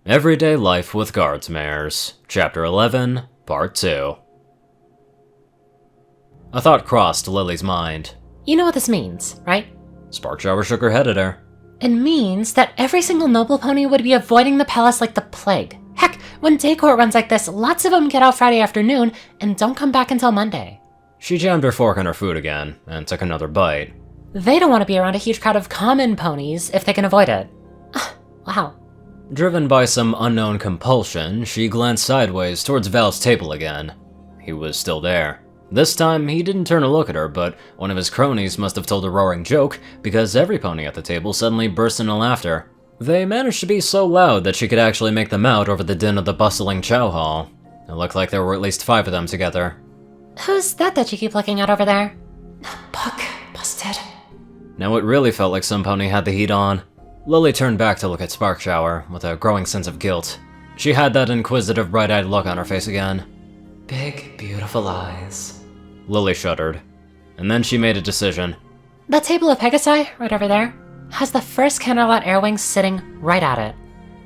Everyday Life with Guardsmares, Chapter 11, Part 2. A thought crossed Lily's mind. You know what this means, right? Sparkshower shook her head at her. It means that every single noble pony would be avoiding the palace like the plague. Heck, when day court runs like this, lots of them get out Friday afternoon and don't come back until Monday. She jammed her fork in her food again and took another bite. They don't want to be around a huge crowd of common ponies if they can avoid it. Wow. Driven by some unknown compulsion, she glanced sideways towards Val's table again. He was still there. This time, he didn't turn to look at her, but one of his cronies must have told a roaring joke, because every pony at the table suddenly burst into laughter. They managed to be so loud that she could actually make them out over the din of the bustling chow hall. It looked like there were at least 5 of them together. Who's that you keep looking at over there? Book. Busted. Now it really felt like some pony had the heat on. Lily turned back to look at Sparkshower, with a growing sense of guilt. She had that inquisitive, bright-eyed look on her face again. Big, beautiful eyes. Lily shuddered. And then she made a decision. That table of Pegasi, right over there, has the first candlelight airwing sitting right at it.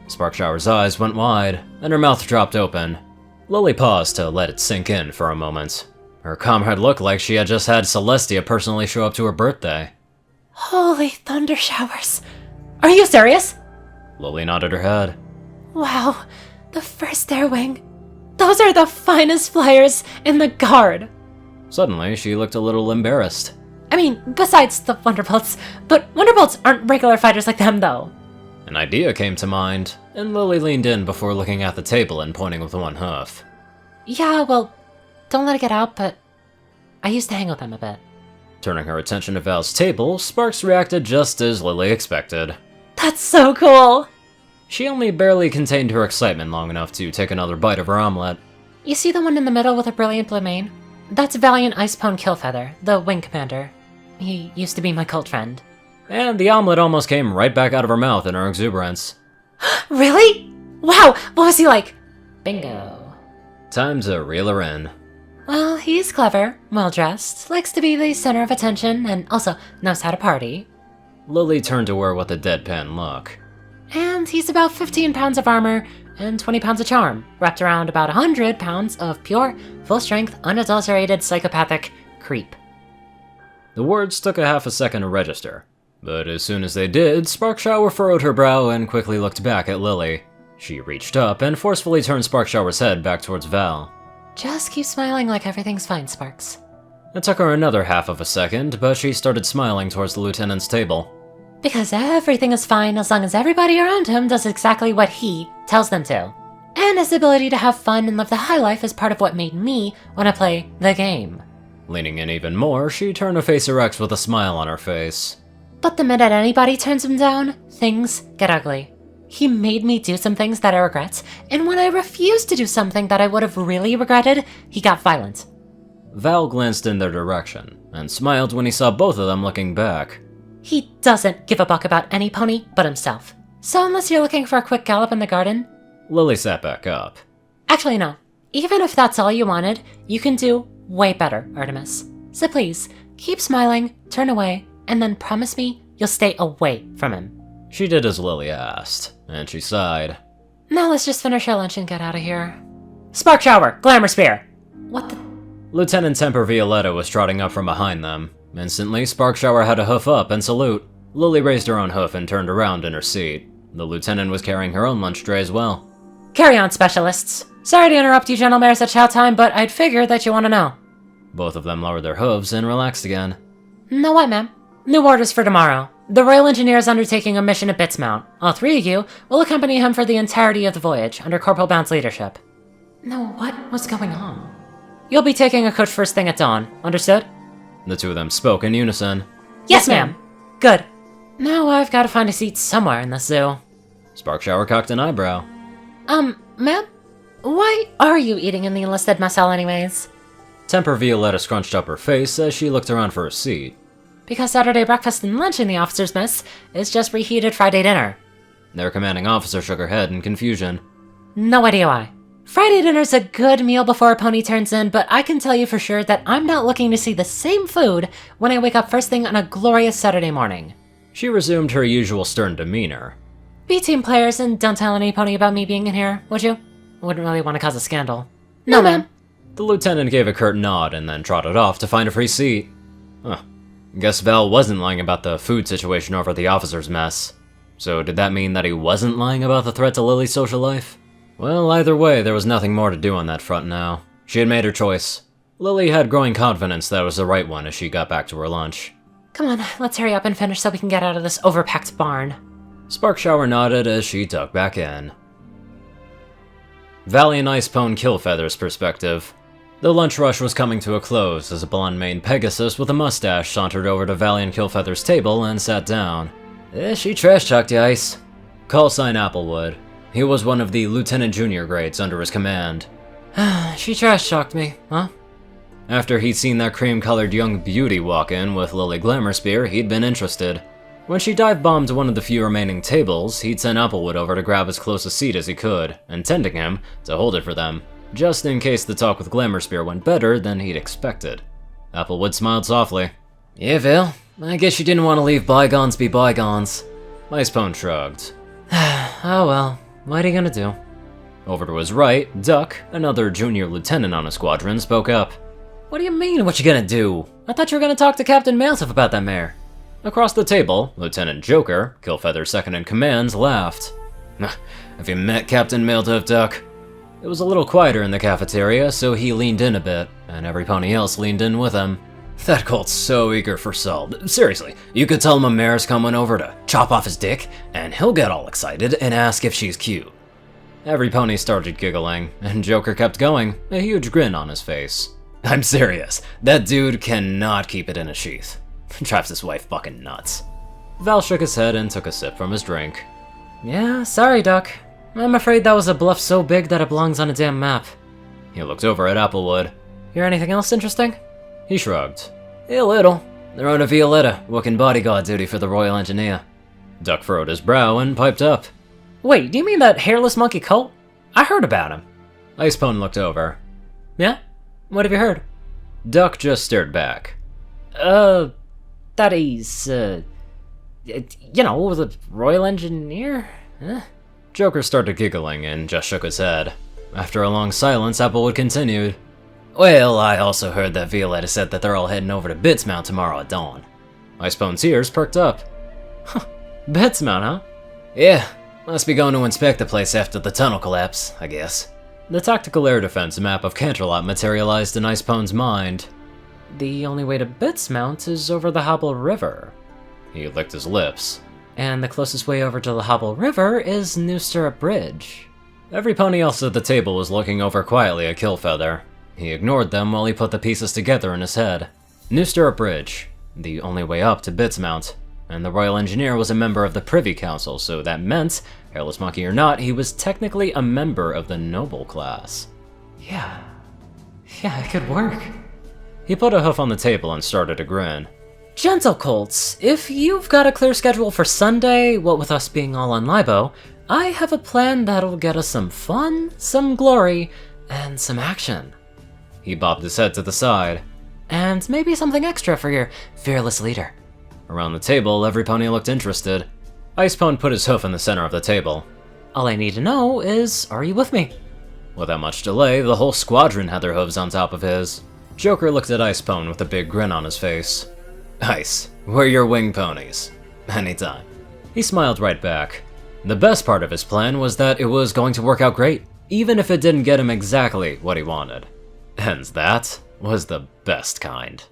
Sparkshower's eyes went wide, and her mouth dropped open. Lily paused to let it sink in for a moment. Her comrade looked like she had just had Celestia personally show up to her birthday. Holy thunder showers. Are you serious? Lily nodded her head. Wow, the first airwing. Those are the finest flyers in the guard. Suddenly, she looked a little embarrassed. I mean, besides the Wonderbolts, but Wonderbolts aren't regular fighters like them, though. An idea came to mind, and Lily leaned in before looking at the table and pointing with one hoof. Yeah, well, don't let it get out, but I used to hang with them a bit. Turning her attention to Val's table, Sparks reacted just as Lily expected. That's so cool! She only barely contained her excitement long enough to take another bite of her omelet. You see the one in the middle with a brilliant blue mane? That's Valiant Icepone Killfeather, the wing commander. He used to be my cult friend. And the omelet almost came right back out of her mouth in her exuberance. Really? Wow, what was he like? Bingo. Time to reel her in. Well, he's clever, well-dressed, likes to be the center of attention, and also knows how to party. Lily turned to her with a deadpan look. And he's about 15 pounds of armor and 20 pounds of charm, wrapped around about 100 pounds of pure, full-strength, unadulterated psychopathic creep. The words took a half a second to register, but as soon as they did, Sparkshower furrowed her brow and quickly looked back at Lily. She reached up and forcefully turned Sparkshower's head back towards Val. Just keep smiling like everything's fine, Sparks. It took her another half of a second, but she started smiling towards the lieutenant's table. Because everything is fine as long as everybody around him does exactly what he tells them to. And his ability to have fun and live the high life is part of what made me want to play the game. Leaning in even more, she turned her face erect with a smile on her face. But the minute anybody turns him down, things get ugly. He made me do some things that I regret, and when I refused to do something that I would have really regretted, he got violent. Val glanced in their direction, and smiled when he saw both of them looking back. He doesn't give a buck about any pony but himself. So unless you're looking for a quick gallop in the garden... Lily sat back up. Actually, no. Even if that's all you wanted, you can do way better, Artemis. So please, keep smiling, turn away, and then promise me you'll stay away from him. She did as Lily asked, and she sighed. Now let's just finish our lunch and get out of here. Spark shower! Glamour spear! What the... Lieutenant Temper Violetta was trotting up from behind them. Instantly, Sparkshower had a hoof up and salute. Lily raised her own hoof and turned around in her seat. The lieutenant was carrying her own lunch tray as well. Carry on, specialists. Sorry to interrupt you gentlemen at chow time, but I'd figure that you want to know. Both of them lowered their hooves and relaxed again. Know what, ma'am? New orders for tomorrow. The Royal Engineer is undertaking a mission at Bitsmount. All 3 of you will accompany him for the entirety of the voyage, under Corporal Bound's leadership. No, what was going on? You'll be taking a coach first thing at dawn. Understood? The 2 of them spoke in unison. Yes, ma'am. Good. Now I've got to find a seat somewhere in the zoo. Sparkshower cocked an eyebrow. Ma'am? Why are you eating in the enlisted mess hall anyways? Temper Violetta scrunched up her face as she looked around for a seat. Because Saturday breakfast and lunch in the officer's mess is just reheated Friday dinner. Their commanding officer shook her head in confusion. No idea why. Friday dinner's a good meal before a pony turns in, but I can tell you for sure that I'm not looking to see the same food when I wake up first thing on a glorious Saturday morning. She resumed her usual stern demeanor. Be team players and don't tell any pony about me being in here, would you? Wouldn't really want to cause a scandal. No, ma'am. The lieutenant gave a curt nod and then trotted off to find a free seat. Huh. Guess Val wasn't lying about the food situation over the officer's mess. So did that mean that he wasn't lying about the threat to Lily's social life? Well, either way, there was nothing more to do on that front now. She had made her choice. Lily had growing confidence that it was the right one as she got back to her lunch. Come on, let's hurry up and finish so we can get out of this overpacked barn. Sparkshower nodded as she tucked back in. Valiant Icepone Killfeather's perspective. The lunch rush was coming to a close as a blonde-maned Pegasus with a mustache sauntered over to Valiant Killfeather's table and sat down. She trash-talked you, Ice. Call sign Applewood. He was one of the Lieutenant Junior grades under his command. She trash-talked me, huh? After he'd seen that cream-colored young beauty walk in with Lily Glamourspear, he'd been interested. When she dive-bombed one of the few remaining tables, he'd sent Applewood over to grab as close a seat as he could, intending him to hold it for them, just in case the talk with Glamourspear went better than he'd expected. Applewood smiled softly. Yeah, Val, I guess you didn't want to leave bygones be bygones. Icepone shrugged. Oh well, what are you gonna do? Over to his right, Duck, another junior lieutenant on a squadron, spoke up. What do you mean, what you gonna do? I thought you were gonna talk to Captain Malesif about that mare. Across the table, Lieutenant Joker, Killfeather's second-in-command, laughed. Have you met Captain Maledive, Duck? It was a little quieter in the cafeteria, so he leaned in a bit, and every pony else leaned in with him. That colt's so eager for salt. Seriously, you could tell him a mare's coming over to chop off his dick, and he'll get all excited and ask if she's cute. Every pony started giggling, and Joker kept going, a huge grin on his face. I'm serious, that dude cannot keep it in a sheath. Drives his wife fucking nuts. Val shook his head and took a sip from his drink. Yeah, sorry, Duck. I'm afraid that was a bluff so big that it belongs on a damn map. He looked over at Applewood. Hear anything else interesting? He shrugged. A little. They're on a Violetta, working bodyguard duty for the Royal Engineer. Duck furrowed his brow and piped up. Wait, do you mean that hairless monkey cult? I heard about him. Icepone looked over. Yeah? What have you heard? Duck just stared back. That he's, the Royal Engineer? Huh? Joker started giggling and just shook his head. After a long silence, Applewood continued. Well, I also heard that Violetta said that they're all heading over to Bitsmount tomorrow at dawn. Icepone's ears perked up. Huh, Bitsmount, huh? Yeah, must be going to inspect the place after the tunnel collapse, I guess. The tactical air defense map of Canterlot materialized in Icepone's mind. The only way to Bitsmount is over the Hobble River. He licked his lips. And the closest way over to the Hobble River is New Stirrup Bridge. Every pony else at the table was looking over quietly at Killfeather. He ignored them while he put the pieces together in his head. New Stirrup Bridge, the only way up to Bitsmount, and the Royal Engineer was a member of the Privy Council, so that meant, hairless monkey or not, he was technically a member of the noble class. Yeah, it could work. He put a hoof on the table and started to grin. Gentle colts, if you've got a clear schedule for Sunday, what with us being all on Libo, I have a plan that'll get us some fun, some glory, and some action. He bobbed his head to the side. And maybe something extra for your fearless leader. Around the table, every pony looked interested. Icepone put his hoof in the center of the table. All I need to know is, are you with me? Without much delay, the whole squadron had their hooves on top of his. Joker looked at Icepone with a big grin on his face. Ice, we're your wing ponies. Anytime. He smiled right back. The best part of his plan was that it was going to work out great, even if it didn't get him exactly what he wanted. And that was the best kind.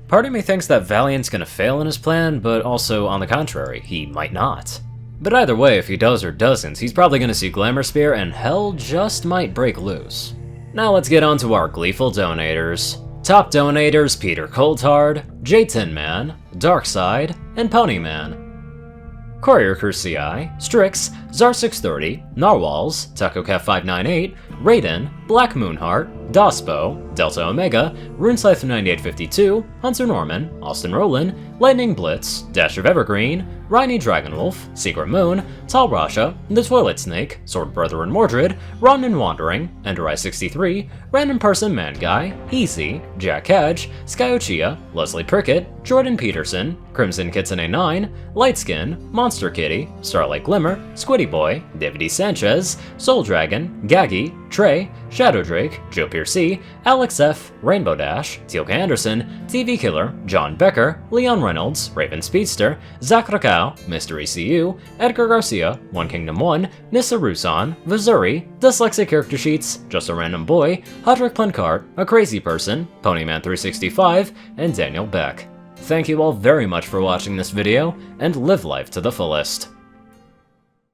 Part of me thinks that Valiant's gonna fail in his plan, but also, on the contrary, he might not. But either way, if he does or doesn't, he's probably gonna see Glamourspear and hell just might break loose. Now let's get on to our gleeful donators. Top donators Peter Coulthard, J Tin Man, Darkside, and Ponyman. Courier Crew CI, Strix, Zar630, Narwhals, TacoCat598, Raiden, Black Moonheart, Dospo, Delta Omega, RuneScythe9852, Hunter Norman, Austin Rowland, Lightning Blitz, Dash of Evergreen, Rhynie Dragonwolf, Secret Moon, Tal Rasha, The Toilet Snake, Sword Brethren Mordred, Ronin Wandering, Enderai63, Random Person Man Guy, Easy, Jack Hedge, Skyochia, Leslie Prickett, Jordan Peterson, Crimson Kitsune 9, Lightskin, Monster Kitty, Starlight Glimmer, Squiddy Boy, David E. Sanchez, Soul Dragon, Gaggy, Trey, Shadow Drake, Joe Piercy, Alex F, Rainbow Dash, Teal'ca Anderson, TV Killer, John Becker, Leon Reynolds, Raven Speedster, Zach Rakau, Mr. ECU, Edgar Garcia, One Kingdom 1, Nissa Rusan, Vazuri, Dyslexic Character Sheets, Just a Random Boy, Hudrick Plincart, A Crazy Person, Ponyman365, and Daniel Beck. Thank you all very much for watching this video, and live life to the fullest.